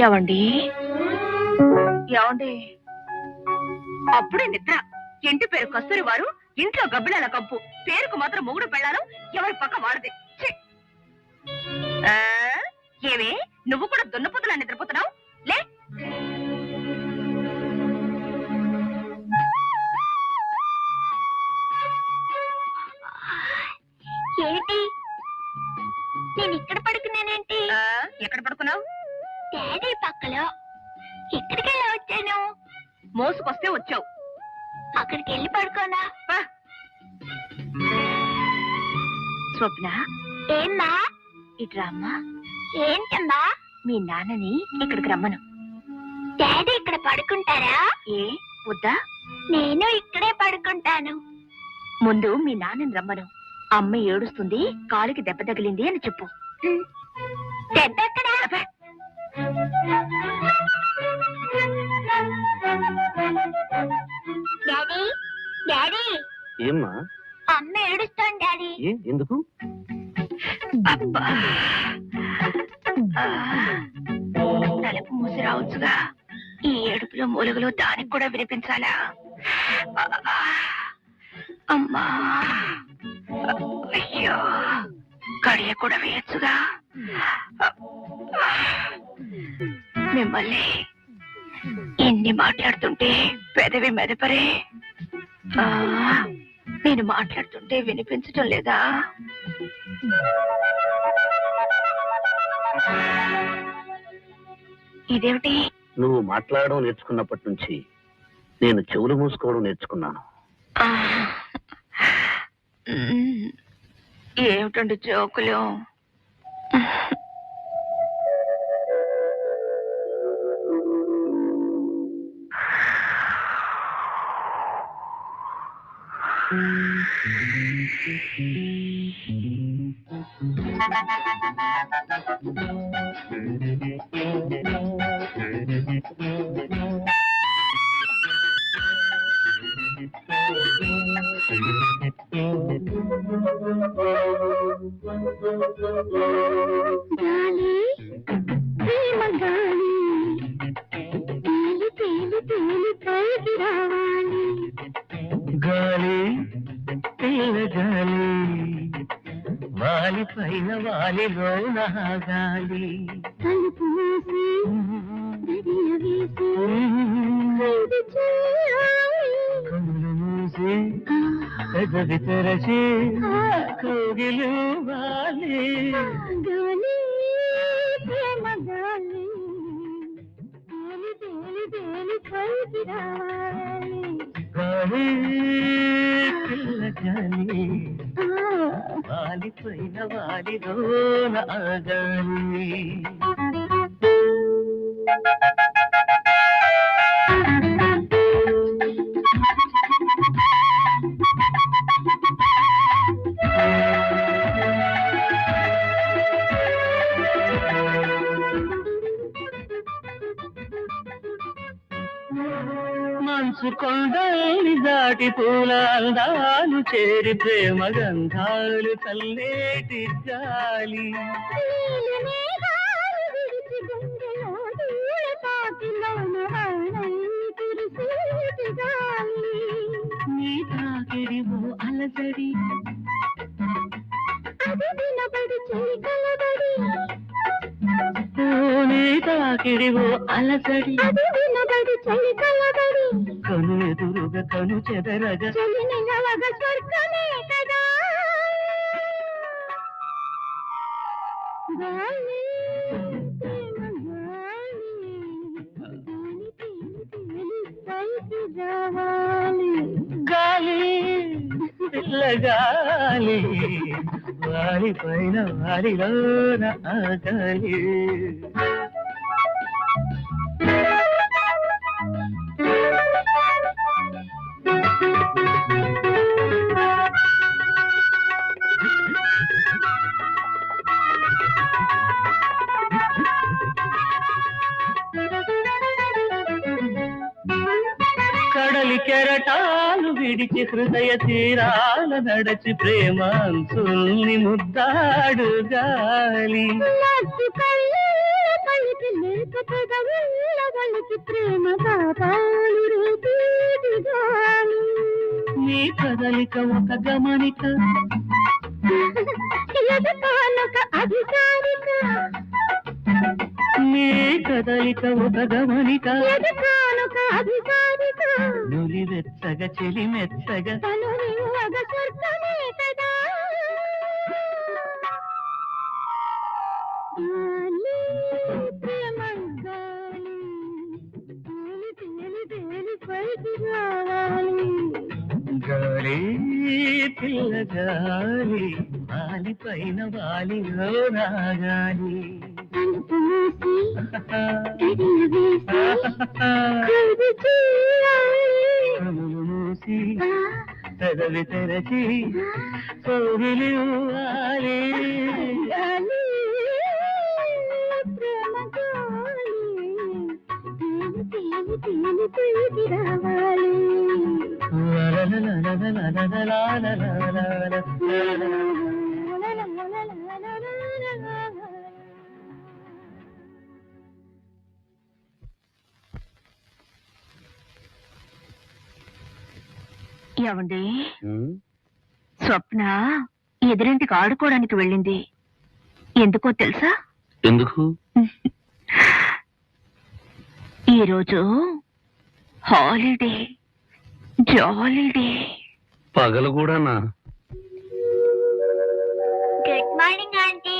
ఏవండి ఏవండి అప్పుడే నిద్ర. ఇంటి పేరు కస్తూరి వారు, ఇంట్లో గబ్బిలాల కంపు. పేరుకు మాత్రం మొగుడు పెళ్ళాను, ఎవరి పక్క వాడితే. ఏమే నువ్వు కూడా దున్నపోతులా నిద్రపోతున్నావు? లే. ఏంటి నేను ఇక్కడ పడుకున్నానేంటి? ఎక్కడ పడుకున్నావు? డాడీ పక్కలో. ఎక్కడికి వెళ్ళి వచ్చాను? మోసుకొస్తే వచ్చావు. అక్కడికి వెళ్ళి పడుకోనా? స్వప్న, ఏమ్మా? ఇట్రా అమ్మా. ఏంటమ్మా? మీ నాన్నని ఇక్కడికి రమ్మను. డాడీ ఇక్కడ పడుకుంటారా? ఏ వద్దా? నేను ఇక్కడే పడుకుంటాను. ముందు మీ నాన్నని రమ్మను. అమ్మ ఏడుస్తుంది, కాలికి దెబ్బ తగిలింది అని చెప్పు. దెబ్బ ఎక్కడా? Daddy daddy. ఏమ్మా? అమ్మ ఏడుస్తోంది డాడీ. ఎందుకు? అబ్బా, తలుపు మూసి రావచ్చుగా. ఈ ఏడుపులో మూలుగులో దానికి కూడా వినిపించాలా? అమ్మా, అయ్యో, గడియ కూడా వేయచ్చుగా. మిమ్మల్ని ఎన్ని మాట్లాడుతుంటే పెదవి మెదపరే. నేను మాట్లాడుతుంటే వినిపించటం లేదా? ఇదేమిటి? నువ్వు మాట్లాడడం నేర్చుకున్నప్పటి నుంచి నేను చెవులు మూసుకోవడం నేర్చుకున్నాను. ఏమిటండి జోకులు? గాలి ప్రేమ గాలి తేలి తేలి తేలి పైకి రావాలి. గాలి పిల్ల గాలి వాలి పైన వాలిలోన గాలి తలుపు మూసి గడియ వేసి ఖైదు చేయాలి. కనులు మూసి పెదవి తెరచి కోగిలు వాలి. గాలి ప్రేమ గాలి తేలి తేలి తేలి పైకి రావాలి. గాలి పిల్ల గాలి వాలి పైన వాలిలోన గాలి. మనసు కొండల్ని దాటి పూల అందాలు చేరి ప్రేమ గంధాలు చల్లేటి గాలి. నీలి మేఘాలు విడిచి గుండెలో ధూళి తాకిలోన వానై కురిసేటి గాలి. నీ తాకిడివో అలసడి అది వినబడి చెలి కలబడి. నీ తాకిడివో అలసడి అది వినబడి చెలి కలబడి. కను ఎదురుగా కను చెదరగా చెలి నిలవగ స్వర్గమే కదా. గాలి ప్రేమ గాలి గాలి తేలి తేలి పైకి రావాలి. గాలి పిల్ల గాలి వాలి పైన వాలిలోన గాలి. కడలి కెరటాలు విడిచి హృదయ తీరాల నడచి ప్రేమాంసుల్ని ముద్దాడు గాలి. లడ్డు కళ్ళ పలికి లేత ఇక పెదవుల వలికి ప్రేమ పాపాలు రేపేటి గాలి. నీ కదలిక ఒక గమనిక, ఎదకానొక అధికారిక, నీ కదలిక ఒక గమనిక, ఎదకానొక అధికారిక, నులి వెచ్చగ చెలి మెచ్చగ, తను నివ్వగ స్వర్గమే కదా. గాలి, ప్రేమ గాలి, తేలి తేలి తేలి పైకి రావాలి. గాలి పిల్ల గాలి, వాలి పైన వాలిలో రాగాలి. తలుపు మూసి, గడియ వేసి, ఖైదు చేయాలి. కనులు మూసి ఆ, పెదవి తెరచి కోవిలి ఊవాలి. గాలి, ప్రేమ గాలి, తేలి తేలి తేలి పైకి రావాలి. ఏమండి, ఉమ్, స్వప్న ఎదురింటికి ఆడుకోవడానికి వెళ్ళింది. ఎందుకో తెలుసా? ఎందుకు? ఈరోజు హాలిడే, జాలిడే. పగలు కూడానా? Good morning aunty.